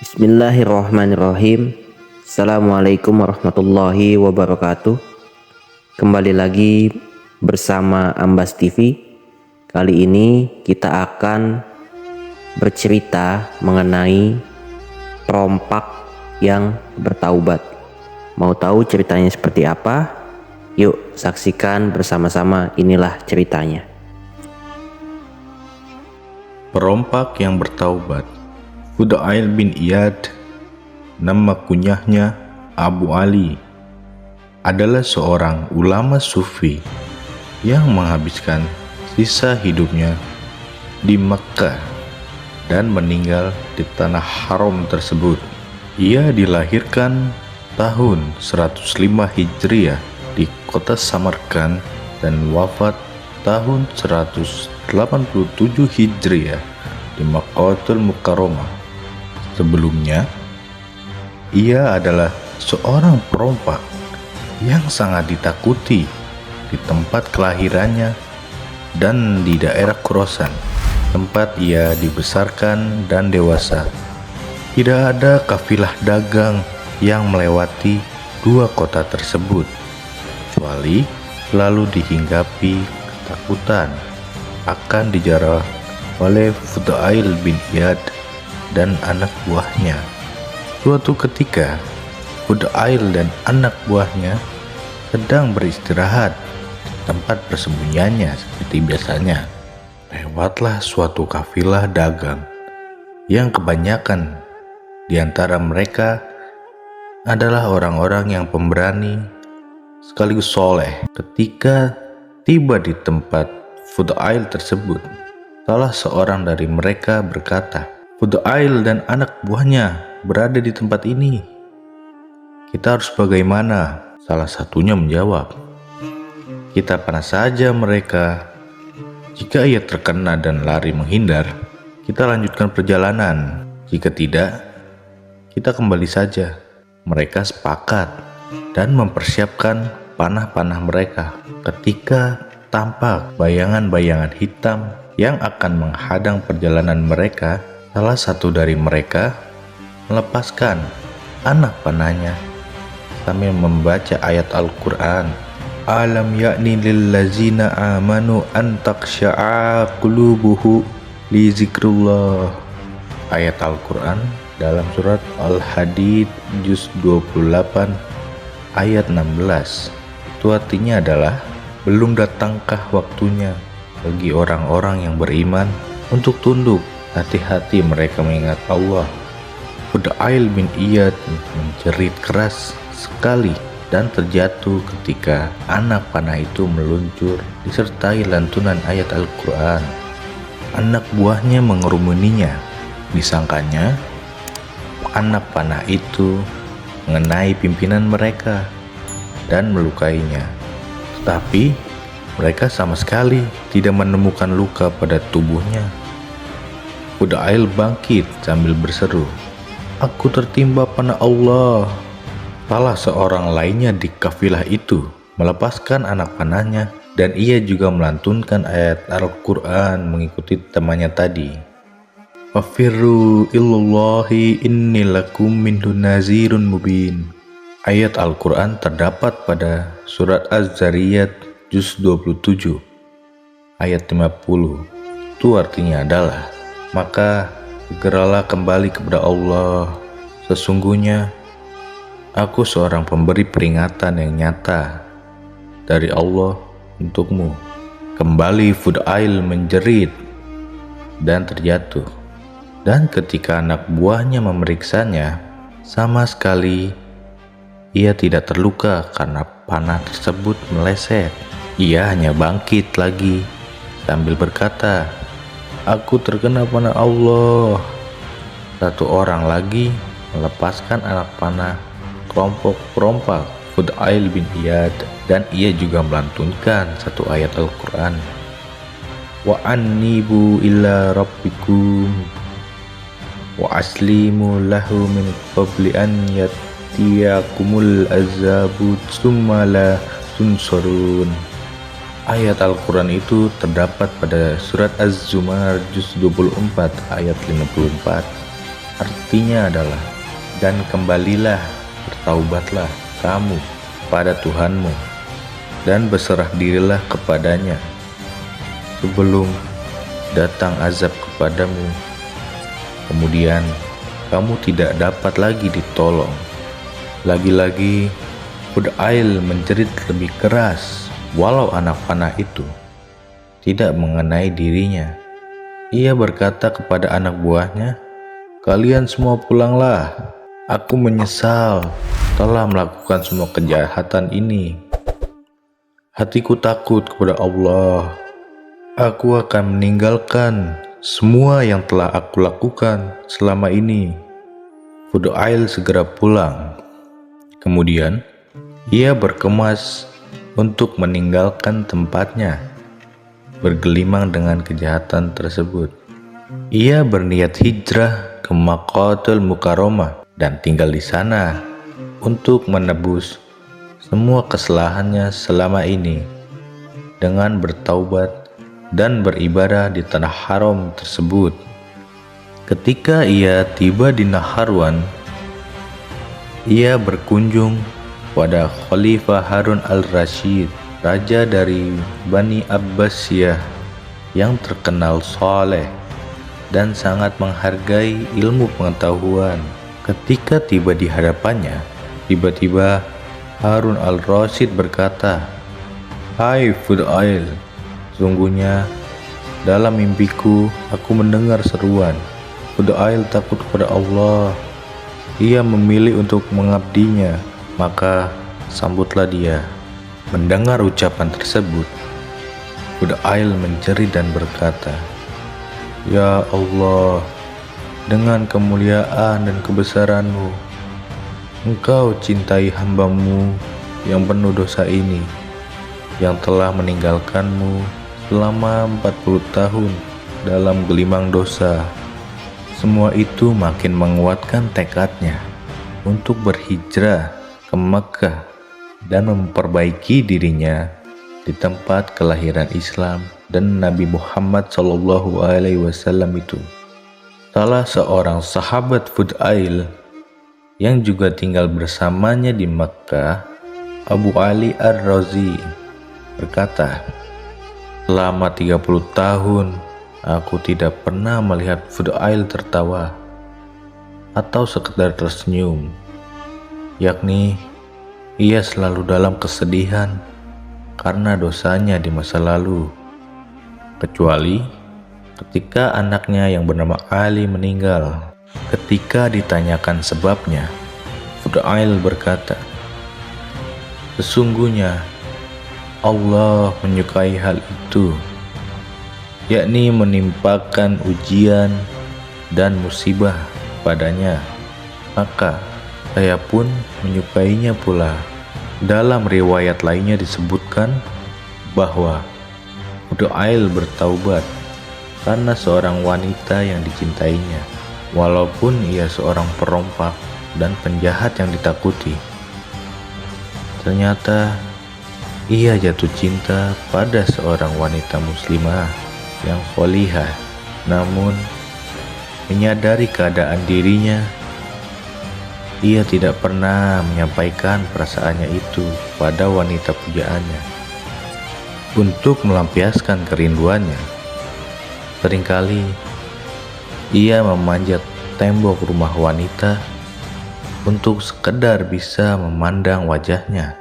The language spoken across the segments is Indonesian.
Bismillahirrahmanirrahim. Assalamualaikum warahmatullahi wabarakatuh. Kembali lagi bersama Ambas TV. Kali ini kita akan bercerita mengenai perompak yang bertaubat. Mau tahu ceritanya seperti apa? Yuk saksikan bersama-sama, inilah ceritanya. Perompak yang bertaubat. Fudail bin Iyad, nama kunyahnya Abu Ali, adalah seorang ulama sufi yang menghabiskan sisa hidupnya di Mekkah dan meninggal di tanah haram tersebut. Ia dilahirkan tahun 105 Hijriah di kota Samarkand dan wafat tahun 187 Hijriah di Makkahul Mukarramah. Sebelumnya, ia adalah seorang perompak yang sangat ditakuti di tempat kelahirannya dan di daerah Khorasan, tempat ia dibesarkan dan dewasa. Tidak ada kafilah dagang yang melewati dua kota tersebut, kecuali selalu dihinggapi ketakutan akan dijarah oleh Fudail bin Iyad dan anak buahnya. Suatu ketika, Fudail dan anak buahnya sedang beristirahat di tempat persembunyiannya seperti biasanya. Lewatlah suatu kafilah dagang yang kebanyakan di antara mereka adalah orang-orang yang pemberani sekaligus soleh. Ketika tiba di tempat Fudail tersebut, salah seorang dari mereka berkata, "Fudail dan anak buahnya berada di tempat ini. Kita harus bagaimana?" Salah satunya menjawab, "Kita panah saja mereka. Jika ia terkena dan lari menghindar, kita lanjutkan perjalanan. Jika tidak, kita kembali saja." Mereka sepakat dan mempersiapkan panah-panah mereka. Ketika tampak bayangan-bayangan hitam yang akan menghadang perjalanan mereka, salah satu dari mereka melepaskan anak panahnya sambil membaca ayat Al-Quran. "Alam yakni lillazina amanu an taksha'a qulubuhu li zikrullah." Ayat Al-Quran dalam surat Al-Hadid juz 28 ayat 16. Itu artinya adalah, belum datangkah waktunya bagi orang-orang yang beriman untuk tunduk. Hati-hati mereka mengingat Allah. Fudail bin Iyad menjerit keras sekali dan terjatuh ketika anak panah itu meluncur disertai lantunan ayat Al-Quran. Anak buahnya mengerumuninya. Disangkanya anak panah itu mengenai pimpinan mereka dan melukainya. Tetapi mereka sama sekali tidak menemukan luka pada tubuhnya. Fudail bangkit sambil berseru, "Aku tertimpa panah Allah." Salah seorang lainnya di kafilah itu melepaskan anak panahnya dan ia juga melantunkan ayat Al-Quran mengikuti temannya tadi. "Fafirru illallahi inni lakum minhu nazirun mubin." Ayat Al-Quran terdapat pada surat Az-Zariyat juz 27 ayat 50. Itu artinya adalah, "Maka segeralah kembali kepada Allah. Sesungguhnya aku seorang pemberi peringatan yang nyata dari Allah untukmu." Kembali Fudail menjerit dan terjatuh. Dan ketika anak buahnya memeriksanya, sama sekali ia tidak terluka karena panah tersebut meleset. Ia hanya bangkit lagi sambil berkata, "Aku terkena panah Allah." Satu orang lagi melepaskan anak panah kelompok perompak Fudail bin Iyad dan ia juga melantunkan satu ayat Al-Quran. "Wa annibu illa rabbikum wa aslimu lahu min qabli an yatiyakumul azabu tsumma la tunsurun." Ayat Al-Quran itu terdapat pada surat Az-Zumar juz 24 ayat 54. artinya adalah, dan kembalilah, bertaubatlah kamu pada Tuhanmu, dan berserah dirilah kepadanya sebelum datang azab kepadamu. Kemudian kamu tidak dapat lagi ditolong. Lagi-lagi Fudail menjerit lebih keras, walau anak panah itu tidak mengenai dirinya. Ia berkata kepada anak buahnya, "Kalian semua pulanglah. Aku menyesal telah melakukan semua kejahatan ini. Hatiku takut kepada Allah. Aku akan meninggalkan semua yang telah aku lakukan selama ini." Fudail segera pulang. Kemudian ia berkemas untuk meninggalkan tempatnya, bergelimang dengan kejahatan tersebut. Ia berniat hijrah ke Makkahul Mukarramah dan tinggal di sana untuk menebus semua kesalahannya selama ini dengan bertaubat dan beribadah di tanah haram tersebut. Ketika ia tiba di Naharwan, ia berkunjung pada Khalifah Harun al-Rashid, raja dari Bani Abbasiyah yang terkenal soleh dan sangat menghargai ilmu pengetahuan. Ketika tiba di hadapannya, tiba-tiba Harun al-Rashid berkata, "Hai Fudail, sungguhnya dalam mimpiku aku mendengar seruan. Fudail takut kepada Allah. Ia memilih untuk mengabdinya, maka sambutlah dia." Mendengar ucapan tersebut, Fudail menjerit dan berkata, "Ya Allah, dengan kemuliaan dan kebesaran-Mu, Engkau cintai hamba-Mu yang penuh dosa ini, yang telah meninggalkan-Mu selama 40 tahun dalam gelimang dosa." Semua itu makin menguatkan tekadnya untuk berhijrah ke Makkah dan memperbaiki dirinya di tempat kelahiran Islam dan Nabi Muhammad SAW itu. Salah seorang sahabat Fudail yang juga tinggal bersamanya di Makkah, Abu Ali Ar-Razi, berkata, "Selama 30 tahun aku tidak pernah melihat Fudail tertawa atau sekedar tersenyum, yakni ia selalu dalam kesedihan karena dosanya di masa lalu, kecuali ketika anaknya yang bernama Ali meninggal." Ketika ditanyakan sebabnya, Fudail berkata, "Sesungguhnya Allah menyukai hal itu, yakni menimpakan ujian dan musibah padanya, maka saya pun menyukainya pula." Dalam riwayat lainnya disebutkan bahwa Fudail bertaubat karena seorang wanita yang dicintainya, walaupun ia seorang perompak dan penjahat yang ditakuti. Ternyata ia jatuh cinta pada seorang wanita muslimah yang solihah, namun menyadari keadaan dirinya, ia tidak pernah menyampaikan perasaannya itu pada wanita pujaannya. Untuk melampiaskan kerinduannya, seringkali ia memanjat tembok rumah wanita untuk sekedar bisa memandang wajahnya.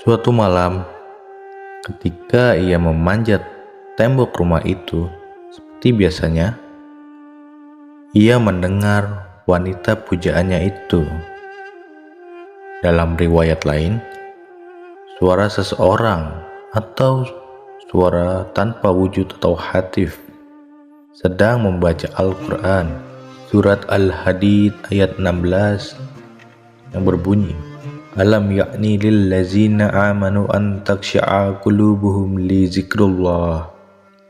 Suatu malam, ketika ia memanjat tembok rumah itu, seperti biasanya, ia mendengar wanita pujaannya itu. Dalam riwayat lain, suara seseorang atau suara tanpa wujud atau hatif sedang membaca Al-Quran, surat Al-Hadid ayat 16 yang berbunyi, "Alam ya'ni lillazina amanu an taksha'a qulubuhum li zikrullah,"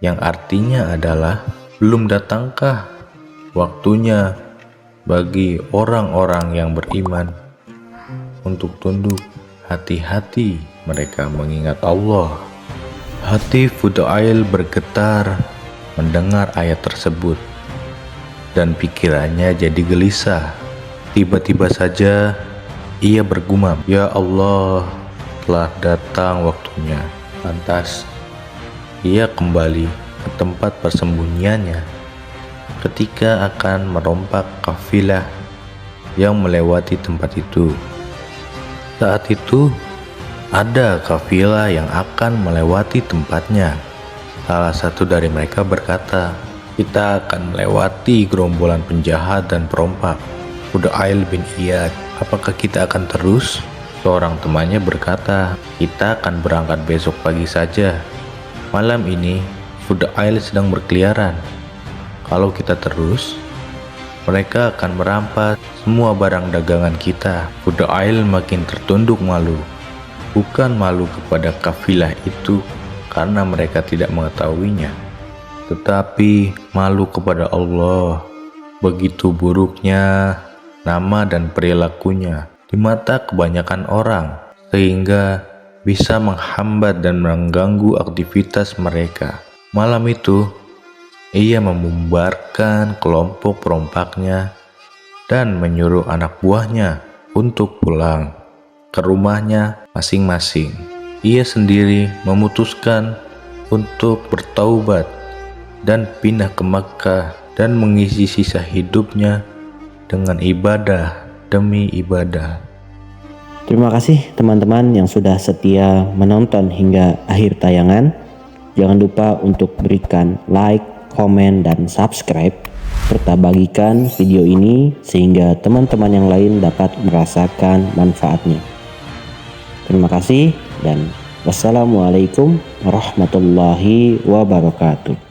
yang artinya adalah, belum datangkah waktunya bagi orang-orang yang beriman untuk tunduk hati-hati mereka mengingat Allah. Hati Fudail bergetar mendengar ayat tersebut. dan pikirannya jadi gelisah. Tiba-tiba saja ia bergumam, "Ya Allah, telah datang waktunya." Lantas ia kembali ke tempat persembunyiannya ketika akan merompak kafilah yang melewati tempat itu. Saat itu ada kafilah yang akan melewati tempatnya. Salah satu dari mereka berkata, "Kita akan melewati gerombolan penjahat dan perompak." Fudail bin Iyad, "Apakah kita akan terus?" Seorang temannya berkata, "Kita akan berangkat besok pagi saja. Malam ini Fudail sedang berkeliaran. Kalau kita terus, mereka akan merampas semua barang dagangan kita." Fudail makin tertunduk malu. Bukan malu kepada kafilah itu karena mereka tidak mengetahuinya, tetapi malu kepada Allah. Begitu buruknya nama dan perilakunya di mata kebanyakan orang, sehingga bisa menghambat dan mengganggu aktivitas mereka. Malam itu, ia membubarkan kelompok perompaknya dan menyuruh anak buahnya untuk pulang ke rumahnya masing-masing. Ia sendiri memutuskan untuk bertaubat dan pindah ke Makkah dan mengisi sisa hidupnya dengan ibadah demi ibadah. Terima kasih teman-teman yang sudah setia menonton hingga akhir tayangan. Jangan lupa untuk berikan like, komen, dan subscribe, serta bagikan video ini sehingga teman-teman yang lain dapat merasakan manfaatnya. Terima kasih dan wassalamualaikum warahmatullahi wabarakatuh.